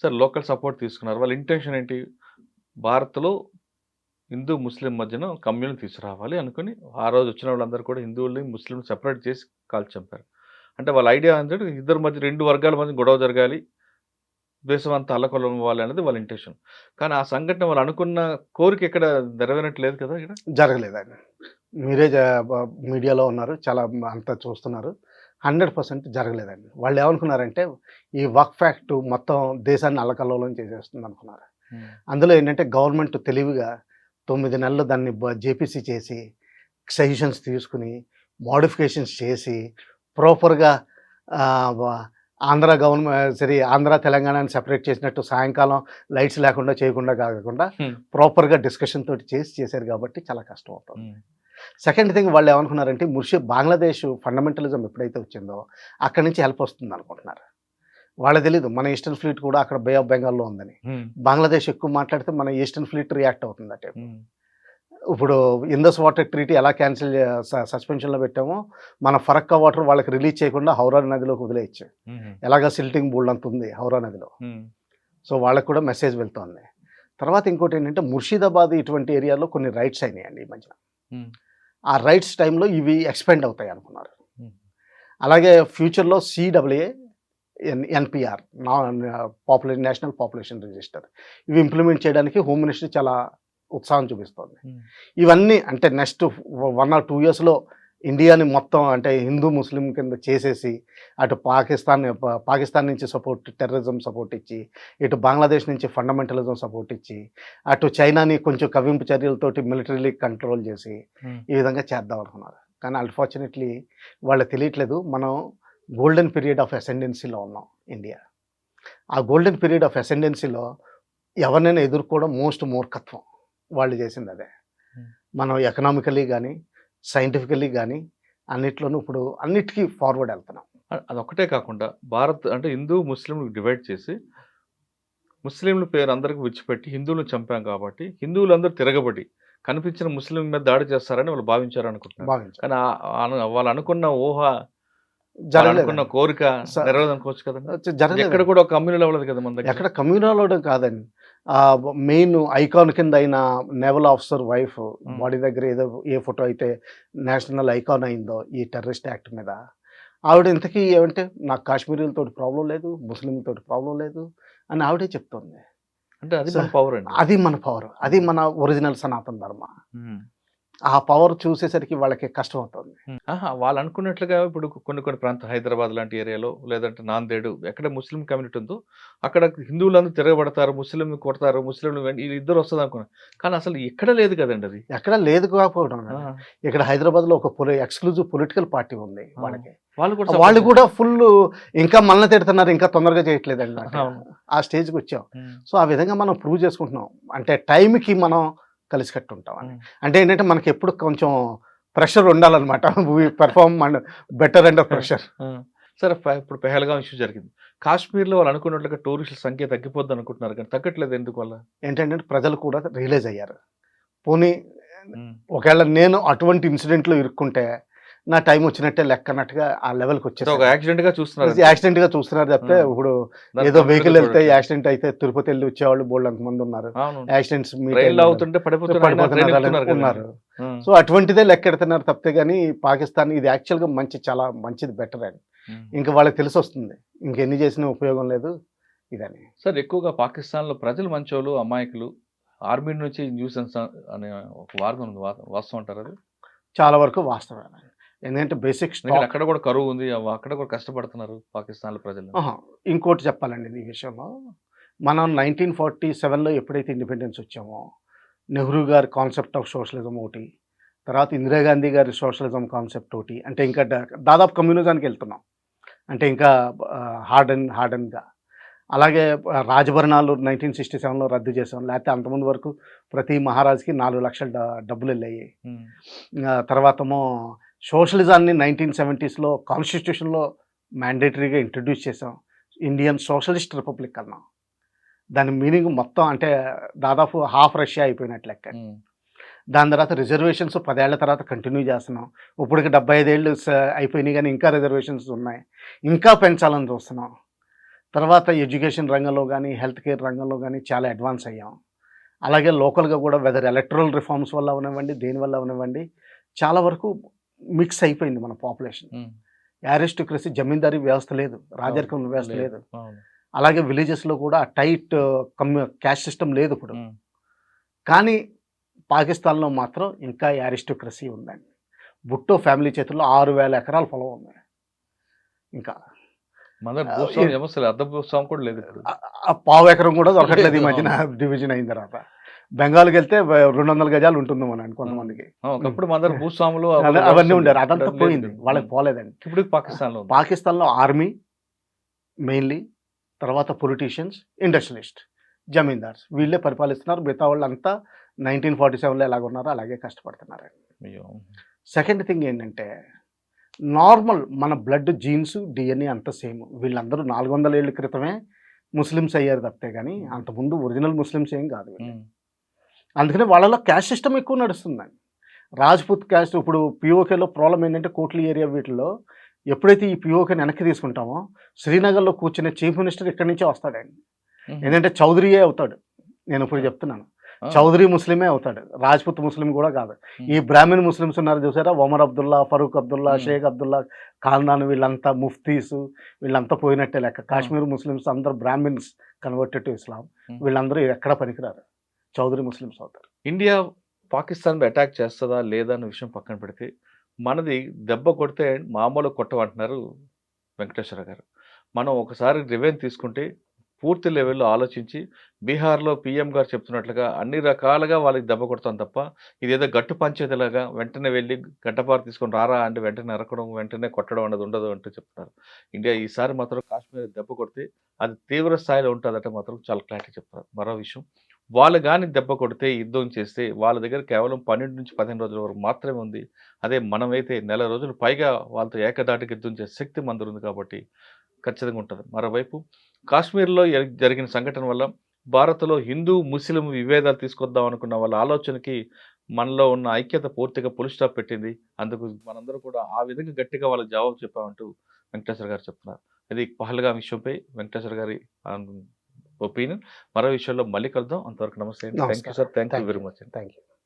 Sir local support తీసుకున్నారు. వాళ్ళ intention ఏంటి? భారత్‌లో హిందూ, ముస్లిం మధ్యన కమ్యూనిటీ తీసుకురావాలి అనుకుని, ఆ రోజు వచ్చిన వాళ్ళందరూ కూడా హిందువుల్ని, ముస్లింని సెపరేట్ చేసి కాల్చి చంపారు. అంటే వాళ్ళ ఐడియా ఏంటంటే ఇద్దరి మధ్య 2 వర్గాల మధ్య గొడవ జరగాలి. దేశం అంతా అల్లకల్లోలం అవ్వాలి అనేది వాళ్ళ ఇంటెన్షన్. కానీ ఆ సంఘటన వాళ్ళు అనుకున్న కోరిక ఎక్కడ నెరవేరట్లేదు కదా ఇక్కడ? జరగలేదండి. మీరే మీడియాలో ఉన్నారు. చాలా అంతా చూస్తున్నారు. 100% జరగలేదండి. వాళ్ళేమనుకున్నారంటే, ఈ వక్ఫ్ యాక్ట్ మొత్తం దేశాన్ని అల్లకల్లోలం చేసేస్తుందనుకున్నారు. హ్మ్. అందులో ఏంటంటే గవర్నమెంట్ తెలివిగా 9 నెలలు దాన్ని జేపీసీ చేసి, సజెషన్స్ తీసుకుని, మోడిఫికేషన్స్ చేసి, ప్రాపర్‌గా ఆహ్, వ ఆంధ్ర, తెలంగాణని సెపరేట్ చేసినట్టు సాయంకాలం లైట్స్ లేకుండా చేయకుండా కాకుండా హ్మ్. ప్రాపర్‌గా డిస్కషన్ తోటి చేశారు కాబట్టి చాలా కష్టం అవుతుంది. హ్మ్. సెకండ్ థింగ్ వాళ్ళేమనుకున్నారంటే బంగ్లాదేశ్ ఫండమెంటలిజం ఎప్పుడైతే వచ్చిందో అక్కడి నుంచి హెల్ప్ వస్తుందనుకుంటున్నారు. వాళ్ళకి తెలీదు మన ఈస్టర్న్ ఫ్లీట్ కూడా అక్కడ బే ఆఫ్ బెంగాల్‌లో ఉందని. హ్మ్. బంగ్లాదేశ్ ఎక్కువ మాట్లాడితే మన ఈస్టర్న్ ఫ్లీట్ రియాక్ట్ అవుతుంది అటే. హ్మ్. ఇప్పుడు ఇండస్ వాటర్ ట్రీటీ ఎలా క్యాన్సిల్ సస్పెన్షన్‌లో పెట్టామో, మన ఫరక్కా వాటర్ వాళ్ళకి రిలీజ్ చేయకుండా హౌరా నదిలోకి వదిలేయొచ్చు. హుహు. ఎలాగా సిల్టింగ్ బోల్డ్ అంత ఉంది హౌరా నదిలో. హ్మ్. సో, వాళ్ళకి కూడా మెసేజ్ వెళ్తోంది. తర్వాత ఇంకోటేంటంటే ముర్షిదాబాద్ ఇటువంటి ఏరియాలో కొన్ని రైట్స్ అయినాయండి ఈ మధ్యన. హ్మ్. ఆ రైట్స్ టైంలో ఇవి ఎక్స్‌పెండ్ అవుతాయి అనుకున్నారు. హ్మ్. అలాగే ఫ్యూచర్‌లో సీడబ్ల్యూఏ, ఎన్‌పీఆర్ నేషనల్ పాపులేషన్ రిజిస్టర్ ఇవి ఇంప్లిమెంట్ చేయడానికి హోమ్ మినిస్ట్రీ చాలా ఉత్సాహం చూపిస్తోంది. హ్మ్. ఇవన్నీ అంటే నెక్స్ట్ 1 ఆర్ 2 ఇయర్స్‌లో ఇండియాని మొత్తం అంటే హిందూ, ముస్లిం కింద చేసేసి అటు పాకిస్తాన్ నుంచి టెర్రరిజం సపోర్ట్ ఇచ్చి, ఇటు బంగ్లాదేశ్ నుంచి ఫండమెంటలిజం సపోర్ట్ ఇచ్చి, అటు చైనాని కొంచెం కవ్వింపు చర్యలతోటి మిలిటరీలీ కంట్రోల్ చేసి, హ్మ్. ఈ విధంగా చేద్దాం అనుకున్నారు. కానీ అన్‌ఫార్చునేట్‌లీ వాళ్ళకి తెలియట్లేదు. మనం గోల్డెన్ పీరియడ్ ఆఫ్ అసెండెన్సీలో ఉన్నాం ఇండియా. ఆ గోల్డెన్ పీరియడ్ ఆఫ్ అసెండెన్సీలో ఎవరినైనా ఎదుర్కోవడం మూర్ఖత్వం. వాళ్ళు చేసిందదే. హ్మ్. మనం ఎకనామికల్లీ గానీ, సైంటిఫికల్లీ గానీ అన్నిట్లోనూ ఇప్పుడు అన్నిటికి ఫార్వర్డ్ ఎళ్తున్నాం. అదొక్కటే కాకుండా భారత్ అంటే హిందూ, ముస్లింలు డివైడ్ చేసి, ముస్లింల పేరు అందరికి విడిచిపెట్టి హిందువులను చంపాం కాబట్టి, హిందువులందరూ తిరగబడి కనిపించిన ముస్లిం మీద దాడి చేస్తారని వాళ్ళు భావించారనుకుంటున్నారు. భావించాం. కానీ వాళ్ళు అనుకున్న ఊహ, వాళ్ళు అనుకున్న జరగలేదండి. కోరిక స నెరవేరదనుకోవచ్చు కదండీ! ఎక్కడ జరగలేదండి. కూడా ఒక కమ్యూనల్ అవ్వలేదు కదా మన దగ్గర. ఎక్కడ కమ్యూనల్ అవ్వడం కాదండి. మెయిన్ ఐకాన్ కింద అయిన నేవల్ ఆఫీసర్ వైఫ్ హ్మ్. బాడీ దగ్గర ఏదో ఏ ఫోటో అయితే నేషనల్ ఐకాన్ అయిందో ఈ టెర్రరిస్ట్ యాక్ట్ మీద, ఆవిడ ఇంతకీ ఏమంటే నాకు కాశ్మీరీలతోటి ప్రాబ్లమ్ లేదు, ముస్లింలతోటి ప్రాబ్లమ్ లేదు అని ఆవిడే చెప్తోంది. అంటే అది సో, మన పవరండి. అది మన పవర్. అది హ్మ్. మన ఒరిజినల్ సనాతన ధర్మ. హ్మ్. ఆ పవర్ చూసేసరికి వాళ్ళకి కష్టమవుతోంది. హ్మ్. ఆహా! వాళ్ళనుకున్నట్లుగా ఇప్పుడు కొన్ని కొన్ని ప్రాంతం హైదరాబాద్ లాంటి ఏరియాలో లేదంటే నాందేడు ఎక్కడ ముస్లిం కమ్యూనిటీ ఉందో అక్కడ హిందువులందరూ తిరగబడతారు, ముస్లింని కొడతారు, ముస్లింలు వీళ్ళిద్దరు వస్తదనుకున్నారు. కానీ అసలు ఎక్కడ లేదు కదండీ అది. ఎక్కడ లేదు కాకపోవడం ఆ! కాదు. ఇక్కడ హైదరాబాద్‌లో ఒక ఎక్స్‌క్లూజివ్ పొలిటికల్ పార్టీ ఉంది ఆ! వాళ్ళకి. వాళ్ళు కూడా సపోర్ట్ వాళ్ళు కూడా చేస్తారు. ఇంకా మనల్ని తిడుతున్నారు. ఇంకా తొందరగా చేయట్లేదన్నట్టుగా. అవును. ఆ స్టేజ్‌కొచ్చాం. హ్మ్. సో, ఆ విధంగా మనం ప్రూవ్ చేసుకుంటున్నాం. అంటే టైంకి మనం కలిసికట్టు ఉంటామని. హ్మ్. అంటే ఏంటంటే మనకెప్పుడు కొంచెం ప్రెషర్ ఉండాలన్నమాట. వి పెర్ఫార్మ్ బెటర్ అండర్ ప్రెషర్. ఆ! సరే ఇప్పుడు పెహల్గాం ఇష్యూ జరిగింది. కాశ్మీర్‌లో వాళ్ళు అనుకున్నట్లుగా టూరిస్టుల సంఖ్య తగ్గిపోద్దనుకుంటున్నారు కానీ తగ్గట్లేదు ఎందుకు వల్ల? ఏంటంటే ప్రజలు కూడా రియలైజ్ అయ్యారు. పోనీ హ్మ్. ఒకవేళ నేను అటువంటి ఇన్సిడెంట్‌లో ఇరుక్కుంటే, నా టైమ్ వచ్చినట్టే లెక్కన్నట్టుగా ఆ అంటే ఒక లెవెల్‌కొచ్చేసారు. యాక్సిడెంట్‌గా చూస్తున్నారంతే. యాక్సిడెంట్‌గా చూస్తున్నారు ఆ! తప్పితే, ఇప్పుడు దాన్ని ఏదో కమ్యూనల్‌గా వెహికల్ ఎళ్తే చూడట్లేదు. యాక్సిడెంట్ అయితే తిరుపతెళ్లి వచ్చేవాళ్ళు బోలెడంతమందున్నారు. అవును. యాక్సిడెంట్స్ మీట్ ట్రైన్‌లో అయినోళ్ళు అవుతుంటే పడిపోతున్నారు. అయినా ట్రైన్ పడిపోతున్నారని ఎక్కుతున్నారు కదండీ! ఉన్నారు. ఆ! సో, అటువంటిదే లెక్కెడుతున్నారు తప్పితే గాని, పాకిస్తాన్ ఇది యాక్చువల్‌గా చాలా మంచిది బెటర్ అని. హ్మ్. ఇంక వాళ్ళకి తెలిసొస్తుంది. ఇంకెన్ని చేసినా ఉపయోగం లేదు ఇదని. సార్ ఎక్కువగా పాకిస్తాన్‌లో ప్రజలు మంచోళ్ళు, అమాయకులు. ఆర్మీ నుంచి న్యూసెన్స్ అనే ఒక వార్త ఉంది. వాస్తవం అంటారా అది? చాలా వరకు వాస్తవమే. ఎందుకంటే బేసిక్ ఎందుకంటే స్టాక్ అక్కడ కూడా కరువు ఉంది. అక్కడ కూడా కష్టపడుతున్నారు పాకిస్తాన్‌లో ప్రజలు. అహా! ఇంకోటి చెప్పాలండి ఈ విషయంలో. మనం 1947లో ఎప్పుడైతే ఇండిపెండెన్స్ వచ్చామో, నెహ్రూ గారి కాన్సెప్ట్ ఆఫ్ సోషలిజం ఒకటి, తర్వాత ఇందిరాగాంధీ గారి సోషలిజం కాన్సెప్ట్ ఒకటి, అంటే ఇంకా దాదాపు కమ్యూనిజానికెళ్తున్నాం. అంటే ఇంకా హార్డెన్‌గా. అలాగే రాజభరణాలు 1967లో రద్దు చేసాం. లేకపోతే అంతకుముందు వరకు ప్రతి మహారాజుకి 4,00,000 డబ్బులెళ్ళాయి. హ్మ్. తర్వాతేమో సోషలిజాన్ని 1970స్‌లో కాన్స్టిట్యూషన్‌లో మ్యాండేటరీగా ఇంట్రొడ్యూస్ చేసాం. ఇండియన్ సోషలిస్ట్ రిపబ్లిక్ అన్నాం. దాని మీనింగ్ మొత్తం అంటే దాదాపు హాఫ్ రష్యా అయిపోయినట్టు లెక్క. హ్మ్. దాని తర్వాత రిజర్వేషన్స్ 10 ఏళ్ల తర్వాత కంటిన్యూ చేస్తున్నాం. ఇప్పటికి 75 ఏళ్ళు అయిపోయినాయి గానీ ఇంకా రిజర్వేషన్స్ ఉన్నాయి. ఇంకా పెంచాలని చూస్తున్నాం. తర్వాత ఎడ్యుకేషన్ రంగంలో గానీ, హెల్త్ కేర్ రంగంలో గానీ చాలా అడ్వాన్స్ అయ్యాం. అలాగే లోకల్‌గా కూడా వెదర్ ఎలక్టరల్ రిఫార్మ్స్ వల్ల అవనివ్వండి, దేనివల్ల అవనివ్వండి, చాలా వరకు మిక్స్ అయిపోయింది మన పాపులేషన్. హ్మ్. అరిస్టోక్రసీ జమీందారీ వ్యవస్థ లేదు. రాజరికం వ్యవస్థ లేదు. లేదు. అవును. అలాగే విలేజెస్‌లో కూడా టైట్ క్యాస్ట్ సిస్టమ్ లేదు ఇప్పుడు. హ్మ్. కానీ పాకిస్తాన్‌లో మాత్రం ఇంకా అరిస్టోక్రసీ ఉందండి. భుట్టో ఫ్యామిలీ చేతుల్లో 6,000 ఎకరాల పొలం ఉంది. ఇంకా మన దగ్గర ఆహ్, భూస్వామ్యం ఎ వ్యవస్థ లేదు. అర్ధ భూస్వామ్యం కూడా లేదు ఇప్పుడు. ఆ పావు ఎకరం కూడా దొరకట్లేదు ఈ లేదు. మధ్యన అవును. డివిజన్ అయిన తర్వాత. బెంగాల్‌కెళ్తే 200 గజాలు ఉంటుందేమోనండి హ్మ్. కొంతమందికి. ఒకప్పుడు మన దగ్గర భూస్వాములు అదే వ్యవస్థ అవన్నీ ఉండేది. ఉండేది. ఇప్పుడు అదంతా అది లేదు పోయింది. కదా. వాళ్ళకి పోలేదండి. ఇప్పుడు పాకిస్తాన్‌లో ఉంది. పాకిస్తాన్‌లో ఆర్మీ మెయిన్‌లీ, తర్వాత పొలిటీషియన్స్, ఇండస్ట్రియలిస్ట్, జమీందార్స్ వీళ్ళే పరిపాలిస్తున్నారు. మిగతా వాళ్ళంతా 1947లో ఎలాగున్నారో అలాగే కష్టపడుతున్నారండి. అయ్యో! సెకండ్ థింగ్ ఏంటంటే, నార్మల్ మన బ్లడ్ జీన్స్, డీఎన్ఏ అంతా సేమ్. వీళ్ళందరూ 400 ఏళ్ల క్రితమే ముస్లిమ్స్ అయ్యారు తప్పితే గాని, అంతకుముందు ఒరిజినల్ ముస్లిమ్స్ ఏం కాదు వీళ్ళు. హ్మ్. అందుకనే వాళ్ళలో క్యాస్ట్ సిస్టమ్ ఎక్కువ నడుస్తుందండి. రాజ్‌పుత్ క్యాస్ట్ ఇప్పుడు పీఓకేలో ప్రాబ్లమ్ ఏంటంటే కోట్లి ఏరియా వీటిల్లో ఎప్పుడైతే ఈ పీఓకేని వెనక్కి తీసుకుంటామో, శ్రీనగర్‌లో కూర్చునే చీఫ్ మినిస్టర్ ఇక్కడి నుంచే వస్తాడండి. హుహు. ఏందంటే చౌదరీయే అవుతాడు. నేనిప్పుడు చెప్తున్నాను. ఆ! చౌదరీ ముస్లిమే అవుతాడు. రాజ్‌పుత్ ముస్లిం గూడా కాదు. ఈ హ్మ్. బ్రాహ్మిన్ ముస్లిమ్స్ ఉన్నారు చూసారా? ఒమర్ అబ్దుల్లా, ఫరూక్ అబ్దుల్లా, హ్మ్. షేక్ అబ్దుల్లా, ఖాన్దాన్ వీళ్ళంతా ముఫ్తీసు వీళ్ళంతా పోయినట్టే లెక్క. ఆ! కాశ్మీర్ ముస్లిమ్స్ అందరూ బ్రాహ్మిన్స్ కన్వర్టెడ్ టు ఇస్లాం. హ్మ్. వీళ్ళందరూ ఎక్కడ పనికిరారు. చౌదరీ ముస్లిమ్స్ అవుతారు. ఇండియా పాకిస్తాన్ మీద అటాక్ చేస్తదా? లేదా? అన్న విషయం పక్కన పెడితే, మనది దెబ్బ కొడితే మామూలుగా కొట్టమంటున్నారు వెంకటేశ్వర గారు. మనం ఒకసారి రివెంజ్ తీసుకుంటే పూర్తి లెవెల్‌లో ఆలోచించి బీహార్‌లో పీఎం గారు చెప్తున్నట్లుగా అన్ని రకాలుగా వాళ్ళకి దెబ్బ కొడతాం తప్ప, ఇదేదో గట్టు పంచేదిలాగా వెంటనే వెళ్లి గడ్డపార తీసుకొని రారా అంటే వెంటనే నరకడం, వెంటనే కొట్టడం అన్నది ఉండదు అంటూ చెప్తున్నారు. ఇండియా ఈసారి మాత్రం కాశ్మీర్ దెబ్బ కొడితే అది తీవ్ర స్థాయిలో ఉంటదంటే మాత్రం చాలా క్లారిటీ చెప్తున్నారు. మరో విషయం వాళ్ళు గాని దెబ్బ కొడితే, యుద్ధం చేస్తే వాళ్ళ దగ్గర కేవలం 12-15 రోజుల వరకు మాత్రమే ఉంది. అదే మనమైతే నెల రోజులు పైగా వాళ్ళతో ఏకధాటిగా యుద్ధం చేసే శక్తి మన దగ్గర ఉంది కాబట్టి ఖచ్చితంగా ఉంటది. మరోవైపు కాశ్మీర్‌లో జరిగిన సంఘటన వల్ల భారత్‌లో హిందూ, ముస్లిం విభేదాలు తీసుకొద్దాం అనుకున్న వాళ్ళ ఆలోచనకి మనలో ఉన్న ఐక్యత పూర్తిగా ఫుల్ స్టాప్ పెట్టింది. అందుకు మనందరం కూడా ఆ విధంగా గట్టిగా వాళ్ళకి జవాబు చెప్పామంటూ వెంకటేశ్వర గారు చెప్తున్నారు. ఇది పహల్గాం విషయంపై వెంకటేశ్వర గారి ఆహ్, ఒపీనియన్. మరో విషయంలో మళ్ళీ కలుద్దాం. అంతవరకు నమస్తే అండి. థాంక్ యూ నమస్కారం. Sir. Thank you thank very you. Much అండి. Thank you.